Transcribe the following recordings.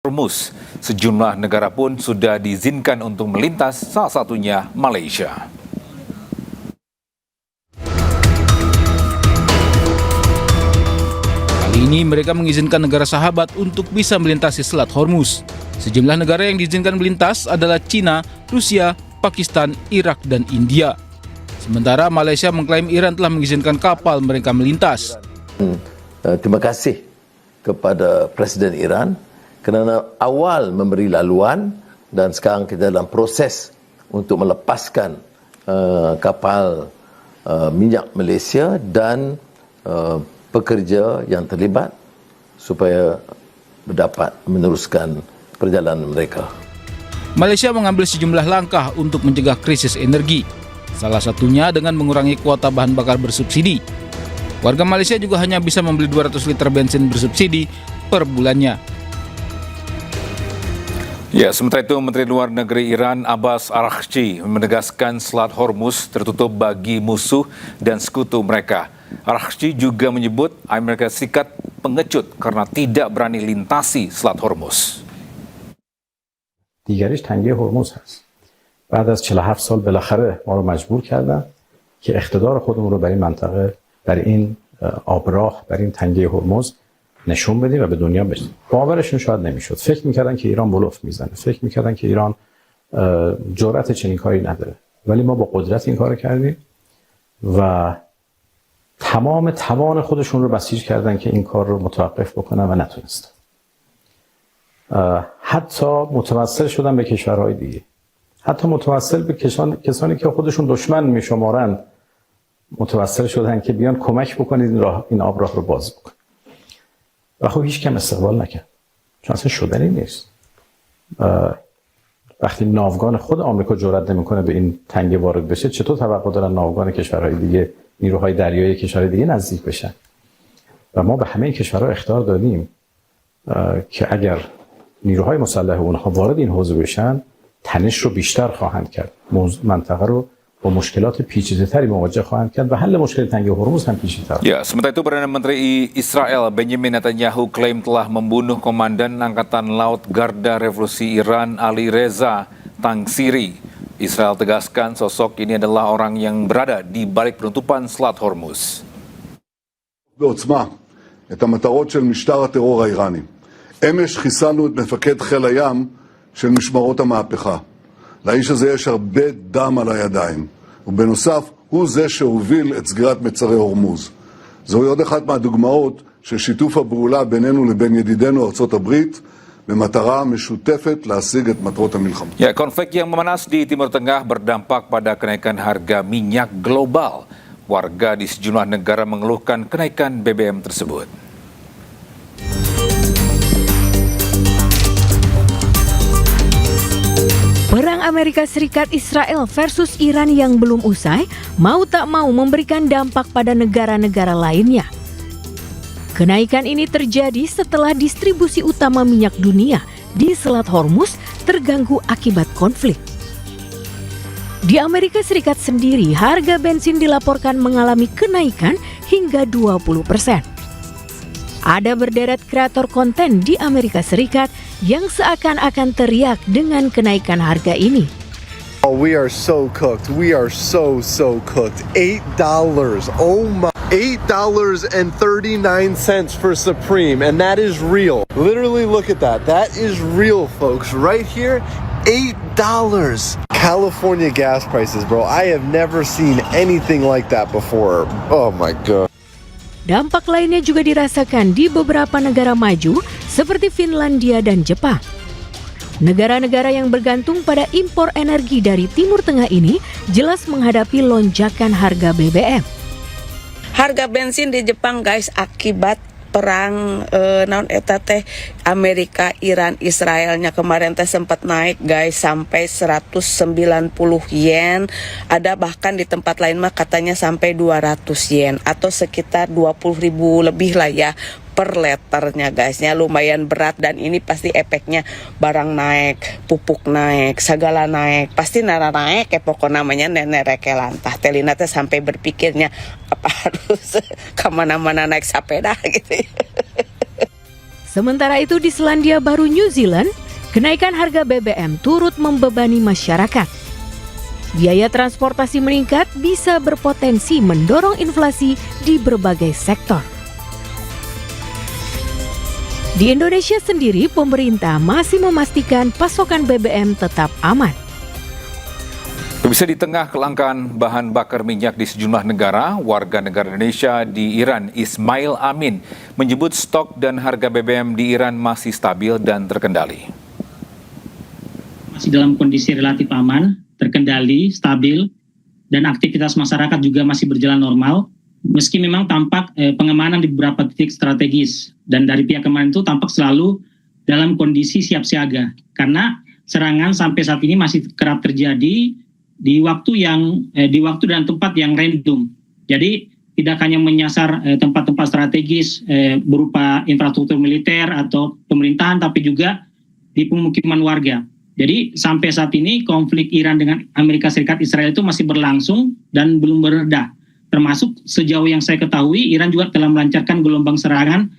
Hormuz. Sejumlah negara pun sudah diizinkan untuk melintas, salah satunya Malaysia. Kali ini mereka mengizinkan negara sahabat untuk bisa melintasi Selat Hormuz. Sejumlah negara yang diizinkan melintas adalah China, Rusia, Pakistan, Irak, dan India. Sementara Malaysia mengklaim Iran telah mengizinkan kapal mereka melintas. Terima kasih kepada Presiden Iran kerana awal memberi laluan dan sekarang kita dalam proses untuk melepaskan kapal minyak Malaysia dan pekerja yang terlibat supaya dapat meneruskan perjalanan mereka. Malaysia mengambil sejumlah langkah untuk mencegah krisis energi. Salah satunya dengan mengurangi kuota bahan bakar bersubsidi. Warga Malaysia juga hanya bisa membeli 200 liter bensin bersubsidi per bulannya. Ya, sementara itu Menteri Luar Negeri Iran Abbas Araghchi menegaskan Selat Hormuz tertutup bagi musuh dan sekutu mereka. Araghchi juga menyebut Amerika Serikat pengecut karena tidak berani lintasi Selat Hormuz. دیگریش تنگه هرمز هست. بعد از 47 سال بالاخره ما رو مجبور کردن که اقتدار خودمون رو برای این منطقه، برای این آبراه، برای این تنگه هرمز نشون بدیم و به دنیا بدیم. باورشون شاید نمیشد. فکر میکردن که ایران بلوف میزنه. فکر میکردن که ایران جرأت چنین کاری نداره. ولی ما با قدرت این کارو کردیم و تمام توان خودشون رو بسیج کردن که این کار رو متوقف بکنن و نتونستن. حتی متوسل شدن به کشورهای دیگه. حتی متوسل به کسانی که خودشون دشمن میشمارن متوسل شدن که بیان کمک بکنید این آبراه رو باز بکن. و خب هیچ کم استقبال نکرد. چون اصلا شدنی نیست. وقتی ناوگان خود آمریکا جرئت نمیکنه به این تنگه وارد بشه، چطور توقع دارن ناوگان کشورهای دیگه، نیروهای دریایی کشورهای دیگه نزدیک بشن؟ و ما به همه کشورها اخطار دادیم که اگر نیروهای مسلح اونها وارد این حوزه بشن، تنش رو بیشتر خواهند کرد. منطقه رو با مشکلات پیچیده‌تری مواجه خواهند کرد و حل مشکل تنگه هرمز هم پیچیده‌تر. Ya, sementara itu Perdana Menteri Israel Benjamin Netanyahu klaim telah membunuh Komandan Angkatan Laut Garda Revolusi Iran Ali Reza Tangsiri. Israel tegaskan sosok ini adalah orang yang berada di balik penutupan Selat Hormuz. בעוצמה את המטרות של משטר הטרור האיראני. אמש חיסלנו את מפקד חיל הים של משמרות המהפכה. לאיש הזה יש הרבה דם על הידיים, ובנוסף הוא זה שהוביל את סגירת מצרי הורמוז. זוהי עוד אחת מהדוגמאות של שיתוף הפעולה בינינו לבין ידידינו ארצות הברית, במטרה משותפת להשיג את מטרות המלחמה. Ya, konflik yang memanas di Timur Tengah berdampak pada kenaikan harga minyak global. Warga di sejumlah negara mengeluhkan kenaikan BBM tersebut. Perang Amerika Serikat Israel versus Iran yang belum usai, mau tak mau memberikan dampak pada negara-negara lainnya. Kenaikan ini terjadi setelah distribusi utama minyak dunia di Selat Hormuz terganggu akibat konflik. Di Amerika Serikat sendiri, harga bensin dilaporkan mengalami kenaikan hingga 20%. Ada berderet kreator konten di Amerika Serikat yang seakan-akan teriak dengan kenaikan harga ini. Oh, we are so cooked. We are so cooked. $8. Oh my. $8.39 for Supreme, and that is real. Literally, look at that. That is real, folks. Right here, $8. California gas prices, bro. I have never seen anything like that before. Oh my God. Dampak lainnya juga dirasakan di beberapa negara maju seperti Finlandia dan Jepang. Negara-negara yang bergantung pada impor energi dari Timur Tengah ini jelas menghadapi lonjakan harga BBM. Harga bensin di Jepang, guys, akibat perang naon eta teh Amerika Iran Israelnya kemarin teh sempat naik, guys, sampai 190 yen. Ada bahkan di tempat lain mah katanya sampai 200 yen atau sekitar 20.000 lebih lah ya per liternya, guysnya. Lumayan berat dan ini pasti efeknya barang naik, pupuk naik, segala naik, pasti nara naik ya pokoknya namanya nenek reke lantah. Telina teh sampai berpikirnya apa harus kemana-mana naik sepeda gitu. Sementara itu di Selandia Baru, New Zealand, kenaikan harga BBM turut membebani masyarakat. Biaya transportasi meningkat bisa berpotensi mendorong inflasi di berbagai sektor. Di Indonesia sendiri, pemerintah masih memastikan pasokan BBM tetap aman. Bisa di tengah kelangkaan bahan bakar minyak di sejumlah negara, warga negara Indonesia di Iran, Ismail Amin, menyebut stok dan harga BBM di Iran masih stabil dan terkendali. Masih dalam kondisi relatif aman, terkendali, stabil, dan aktivitas masyarakat juga masih berjalan normal. Meski memang tampak pengamanan di beberapa titik strategis, dan dari pihak keamanan itu tampak selalu dalam kondisi siap siaga, karena serangan sampai saat ini masih kerap terjadi di waktu dan tempat yang random. Jadi tidak hanya menyasar tempat-tempat strategis berupa infrastruktur militer atau pemerintahan, tapi juga di pemukiman warga. Jadi sampai saat ini konflik Iran dengan Amerika Serikat Israel itu masih berlangsung dan belum mereda. Termasuk sejauh yang saya ketahui, Iran juga telah melancarkan gelombang serangan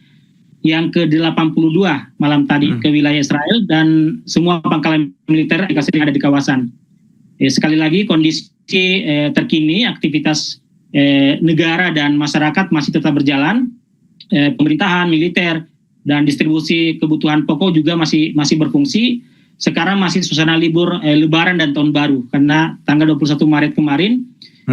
yang ke-82 malam tadi ke wilayah Israel, dan semua pangkalan militer Amerika Serikat ada di kawasan. Sekali lagi kondisi terkini aktivitas negara dan masyarakat masih tetap berjalan, pemerintahan, militer, dan distribusi kebutuhan pokok juga masih berfungsi. Sekarang masih suasana libur Lebaran dan Tahun Baru, karena tanggal 21 Maret kemarin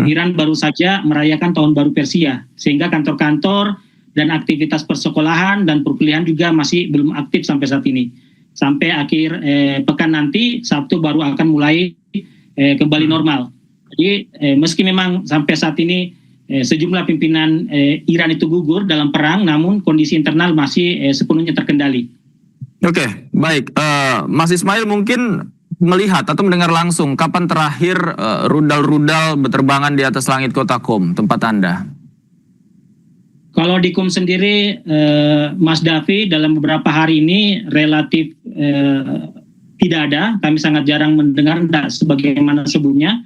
Iran baru saja merayakan Tahun Baru Persia, sehingga kantor-kantor dan aktivitas persekolahan dan perkuliahan juga masih belum aktif sampai saat ini. Sampai akhir pekan nanti, Sabtu baru akan mulai kembali normal. Jadi meski memang sampai saat ini sejumlah pimpinan Iran itu gugur dalam perang, namun kondisi internal masih sepenuhnya terkendali. Oke, baik. Mas Ismail mungkin melihat atau mendengar langsung kapan terakhir rudal-rudal berterbangan di atas langit kota Qom, tempat Anda? Kalau di Qom sendiri, Mas Davi, dalam beberapa hari ini relatif tidak ada. Kami sangat jarang mendengar sebagaimana sebelumnya.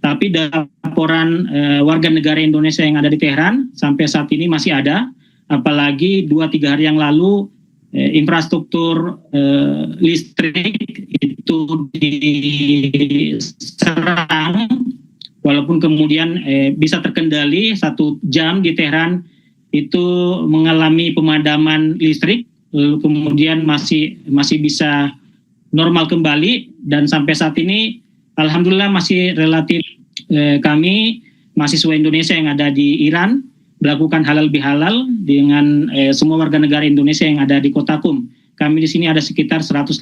Tapi dalam laporan warga negara Indonesia yang ada di Teheran, sampai saat ini masih ada. Apalagi 2-3 hari yang lalu infrastruktur listrik itu diserang, walaupun kemudian bisa terkendali 1 jam di Teheran itu mengalami pemadaman listrik, lalu kemudian masih bisa normal kembali, dan sampai saat ini alhamdulillah masih relatif kami mahasiswa Indonesia yang ada di Iran melakukan halal bihalal dengan semua warga negara Indonesia yang ada di kota Qom. Kami di sini ada sekitar 150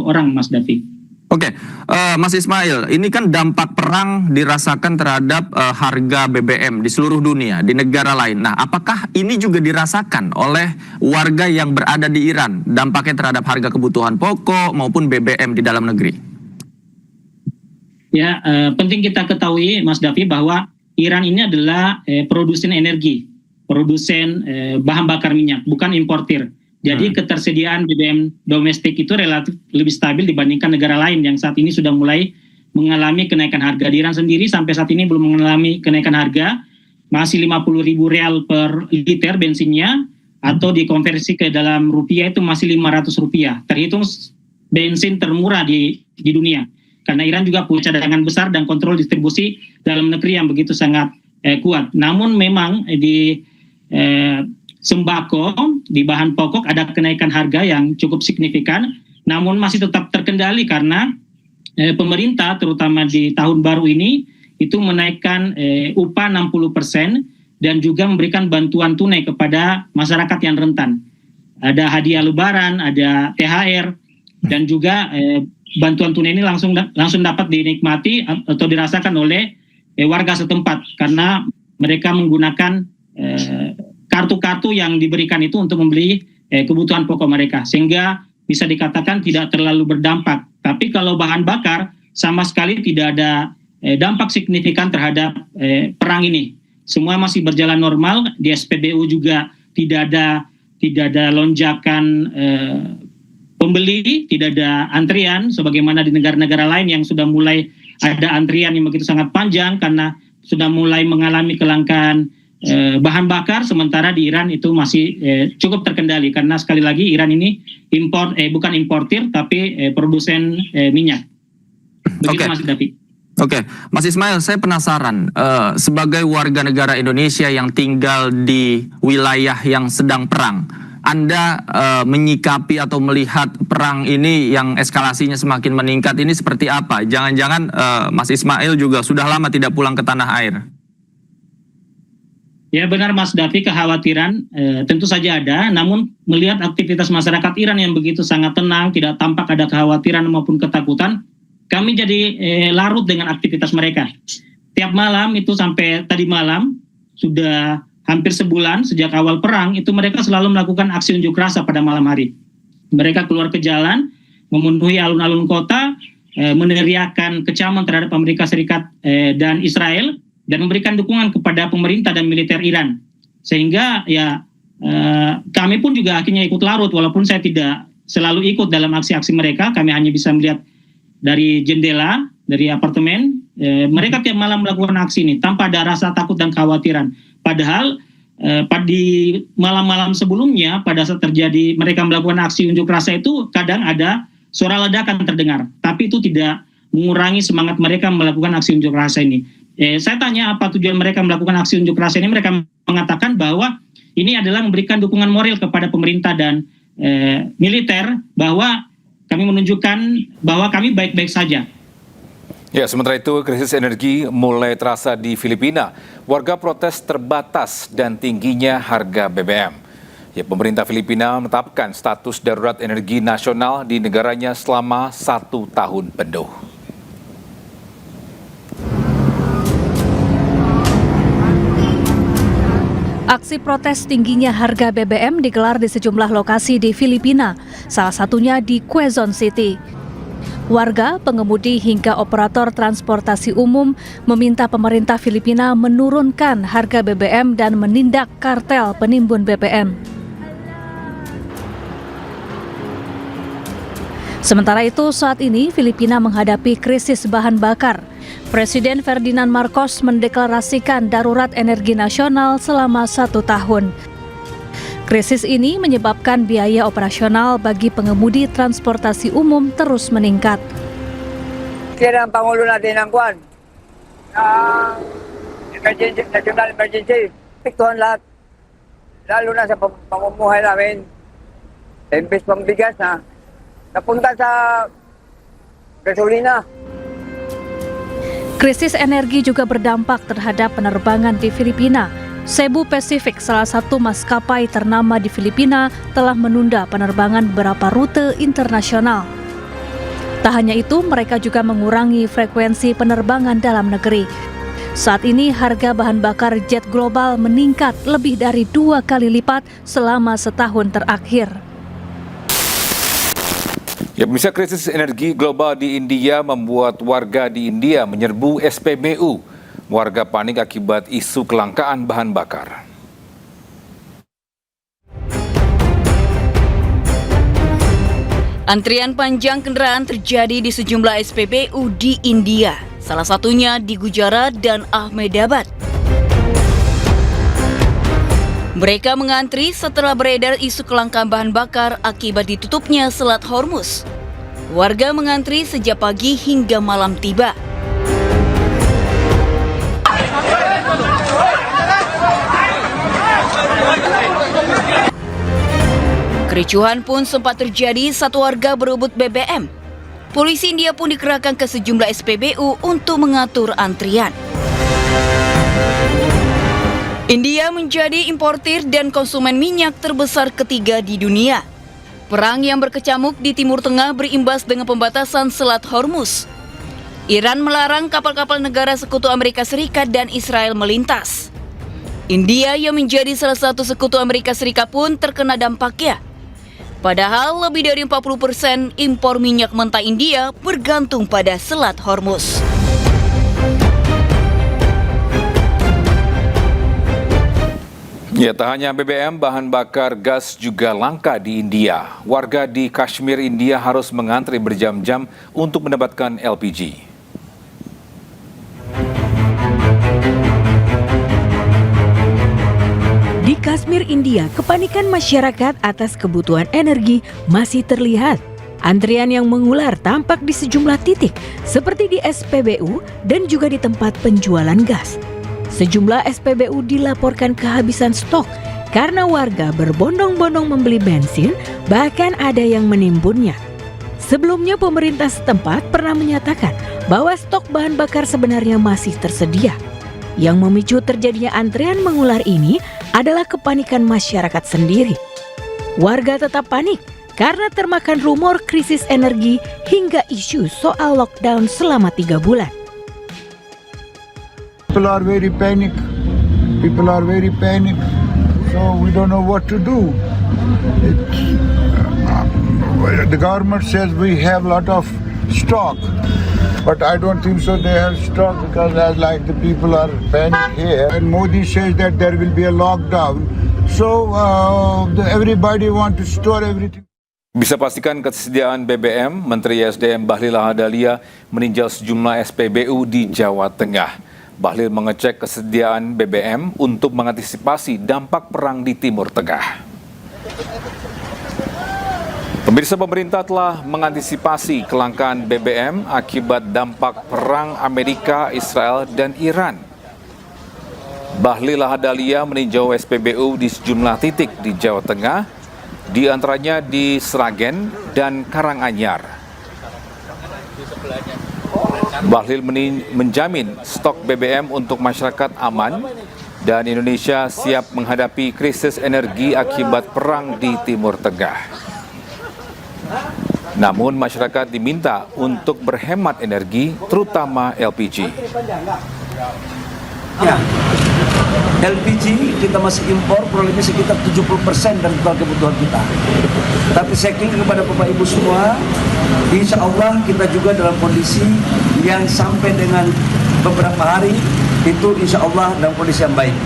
orang, Mas Davi. Oke, Mas Ismail, ini kan dampak perang dirasakan terhadap harga BBM di seluruh dunia, di negara lain. Nah, apakah ini juga dirasakan oleh warga yang berada di Iran, dampaknya terhadap harga kebutuhan pokok maupun BBM di dalam negeri? Ya, penting kita ketahui, Mas Davi, bahwa Iran ini adalah produsen energi, produsen bahan bakar minyak, bukan importir. Jadi ketersediaan BBM domestik itu relatif lebih stabil dibandingkan negara lain yang saat ini sudah mulai mengalami kenaikan harga. Di Iran sendiri sampai saat ini belum mengalami kenaikan harga, masih 50.000 rial per liter bensinnya, atau dikonversi ke dalam rupiah itu masih 500 rupiah. Terhitung bensin termurah di dunia. Karena Iran juga punya cadangan besar dan kontrol distribusi dalam negeri yang begitu sangat kuat. Namun memang di sembako, di bahan pokok ada kenaikan harga yang cukup signifikan, namun masih tetap terkendali karena pemerintah terutama di tahun baru ini itu menaikkan upah 60% dan juga memberikan bantuan tunai kepada masyarakat yang rentan. Ada hadiah lebaran, ada THR, dan juga bantuan tunai ini langsung dapat dinikmati atau dirasakan oleh warga setempat karena mereka menggunakan kartu-kartu yang diberikan itu untuk membeli kebutuhan pokok mereka, sehingga bisa dikatakan tidak terlalu berdampak. Tapi kalau bahan bakar sama sekali tidak ada dampak signifikan terhadap perang ini. Semua masih berjalan normal. Di SPBU juga tidak ada lonjakan pembeli, tidak ada antrian sebagaimana di negara-negara lain yang sudah mulai ada antrian yang begitu sangat panjang karena sudah mulai mengalami kelangkaan bahan bakar, sementara di Iran itu masih cukup terkendali karena sekali lagi Iran ini bukan importir tapi produsen minyak. Begitu Oke. Mas Dapi. Oke, Mas Ismail, saya penasaran sebagai warga negara Indonesia yang tinggal di wilayah yang sedang perang, Anda menyikapi atau melihat perang ini yang eskalasinya semakin meningkat ini seperti apa? Jangan-jangan Mas Ismail juga sudah lama tidak pulang ke tanah air? Ya benar Mas Davi, kekhawatiran tentu saja ada, namun melihat aktivitas masyarakat Iran yang begitu sangat tenang, tidak tampak ada kekhawatiran maupun ketakutan, kami jadi larut dengan aktivitas mereka. Tiap malam itu sampai tadi malam, sudah hampir sebulan sejak awal perang, itu mereka selalu melakukan aksi unjuk rasa pada malam hari. Mereka keluar ke jalan, memenuhi alun-alun kota, meneriakkan kecaman terhadap Amerika Serikat dan Israel, dan memberikan dukungan kepada pemerintah dan militer Iran. Sehingga ya kami pun juga akhirnya ikut larut, walaupun saya tidak selalu ikut dalam aksi-aksi mereka, kami hanya bisa melihat dari jendela, dari apartemen, mereka tiap malam melakukan aksi ini tanpa ada rasa takut dan kekhawatiran. Padahal di malam-malam sebelumnya, pada saat terjadi mereka melakukan aksi unjuk rasa itu, kadang ada suara ledakan terdengar, tapi itu tidak mengurangi semangat mereka melakukan aksi unjuk rasa ini. Saya tanya apa tujuan mereka melakukan aksi unjuk rasa ini, mereka mengatakan bahwa ini adalah memberikan dukungan moral kepada pemerintah dan militer, bahwa kami menunjukkan bahwa kami baik-baik saja. Ya, sementara itu krisis energi mulai terasa di Filipina. Warga protes terbatas dan tingginya harga BBM. Ya, pemerintah Filipina menetapkan status darurat energi nasional di negaranya selama 1 tahun penuh. Aksi protes tingginya harga BBM digelar di sejumlah lokasi di Filipina, salah satunya di Quezon City. Warga, pengemudi hingga operator transportasi umum meminta pemerintah Filipina menurunkan harga BBM dan menindak kartel penimbun BBM. Sementara itu, saat ini Filipina menghadapi krisis bahan bakar. Presiden Ferdinand Marcos mendeklarasikan darurat energi nasional selama 1 tahun. Krisis ini menyebabkan biaya operasional bagi pengemudi transportasi umum terus meningkat. Kira ang Pangulo natin ng kwan, emergency, national emergency, piktuhan lahat. Lalo na sa pamumuhay namin. Imbes pang bigas na, napunta sa gasolina. Krisis energi juga berdampak terhadap penerbangan di Filipina. Cebu Pacific, salah satu maskapai ternama di Filipina, telah menunda penerbangan beberapa rute internasional. Tak hanya itu, mereka juga mengurangi frekuensi penerbangan dalam negeri. Saat ini harga bahan bakar jet global meningkat lebih dari 2 kali lipat selama setahun terakhir. Ya, pemirsa, krisis energi global di India membuat warga di India menyerbu SPBU. Warga panik akibat isu kelangkaan bahan bakar. Antrian panjang kendaraan terjadi di sejumlah SPBU di India, salah satunya di Gujarat dan Ahmedabad. Mereka mengantri setelah beredar isu kelangkaan bahan bakar akibat ditutupnya Selat Hormuz. Warga mengantri sejak pagi hingga malam tiba. Kericuhan pun sempat terjadi saat warga berebut BBM. Polisi India pun dikerahkan ke sejumlah SPBU untuk mengatur antrian. India menjadi importir dan konsumen minyak terbesar ketiga di dunia. Perang yang berkecamuk di Timur Tengah berimbas dengan pembatasan Selat Hormuz. Iran melarang kapal-kapal negara sekutu Amerika Serikat dan Israel melintas. India yang menjadi salah satu sekutu Amerika Serikat pun terkena dampaknya. Padahal lebih dari 40% impor minyak mentah India bergantung pada Selat Hormuz. Ya, tak hanya BBM, bahan bakar gas juga langka di India. Warga di Kashmir, India harus mengantri berjam-jam untuk mendapatkan LPG. Kashmir, India, kepanikan masyarakat atas kebutuhan energi masih terlihat. Antrian yang mengular tampak di sejumlah titik, seperti di SPBU dan juga di tempat penjualan gas. Sejumlah SPBU dilaporkan kehabisan stok karena warga berbondong-bondong membeli bensin, bahkan ada yang menimbunnya. Sebelumnya pemerintah setempat pernah menyatakan bahwa stok bahan bakar sebenarnya masih tersedia. Yang memicu terjadinya antrean mengular ini adalah kepanikan masyarakat sendiri. Warga tetap panik karena termakan rumor krisis energi hingga isu soal lockdown selama 3 bulan. People are very panic. So we don't know what to do. The government says we have a lot of stock. But I don't think so they have stock because like the people are panic here. And Modi says that there will be a lockdown. So everybody want to store everything. Bisa pastikan ketersediaan BBM, Menteri SDM Bahlil Lahadalia meninjau sejumlah SPBU di Jawa Tengah. Bahlil mengecek kesediaan BBM untuk mengantisipasi dampak perang di Timur Tengah. Pemirsa, pemerintah telah mengantisipasi kelangkaan BBM akibat dampak perang Amerika, Israel, dan Iran. Bahlil Lahadalia meninjau SPBU di sejumlah titik di Jawa Tengah, di antaranya di Sragen dan Karanganyar. Bahlil menjamin stok BBM untuk masyarakat aman dan Indonesia siap menghadapi krisis energi akibat perang di Timur Tengah. Namun masyarakat diminta untuk berhemat energi, terutama LPG. Ya, LPG kita masih impor, kurang lebih sekitar 70% dari total kebutuhan kita. Tapi saya kira kepada Bapak Ibu semua, insya Allah kita juga dalam kondisi yang sampai dengan beberapa hari itu insya Allah dalam kondisi yang baik.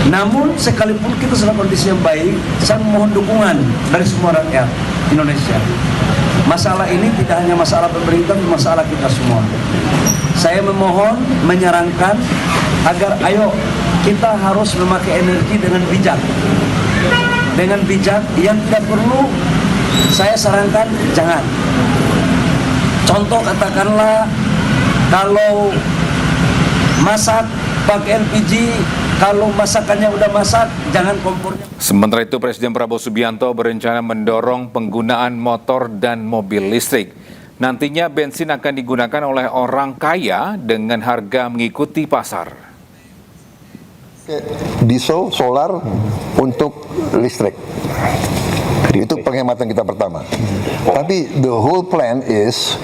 Namun sekalipun kita dalam kondisi yang baik, saya mohon dukungan dari semua rakyat Indonesia. Masalah ini tidak hanya masalah pemerintah, tapi masalah kita semua. Saya memohon, menyarankan agar ayo kita harus memakai energi dengan bijak. Dengan bijak, yang tidak perlu saya sarankan jangan. Contoh katakanlah kalau masak pakai LPG, kalau masakannya udah masak, jangan kompornya. Sementara itu, Presiden Prabowo Subianto berencana mendorong penggunaan motor dan mobil listrik. Nantinya bensin akan digunakan oleh orang kaya dengan harga mengikuti pasar. Diesel, solar untuk listrik. Itu penghematan kita pertama. Tapi the whole plan is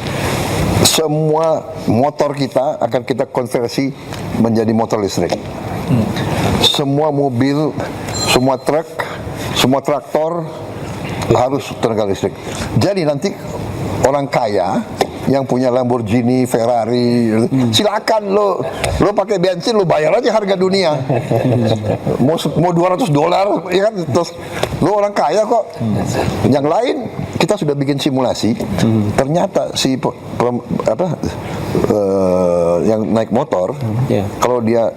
semua motor kita akan kita konversi menjadi motor listrik. Semua mobil, semua truk, semua traktor harus tenaga listrik. Jadi nanti orang kaya yang punya Lamborghini, Ferrari, silakan lo pakai bensin, lo bayar aja harga dunia. Mau $200, ya kan? Terus lo orang kaya kok. Yang lain kita sudah bikin simulasi. Ternyata yang naik motor, kalau dia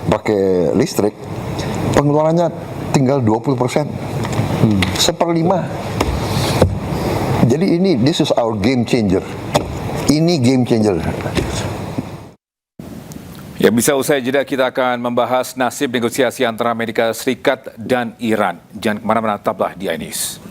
pakai listrik, pengeluarannya tinggal 20%, 1/5. Jadi this is our game changer. Ini game changer. Ya, bisa usai jeda kita akan membahas nasib negosiasi antara Amerika Serikat dan Iran. Jangan kemana-mana, tetaplah di iNews.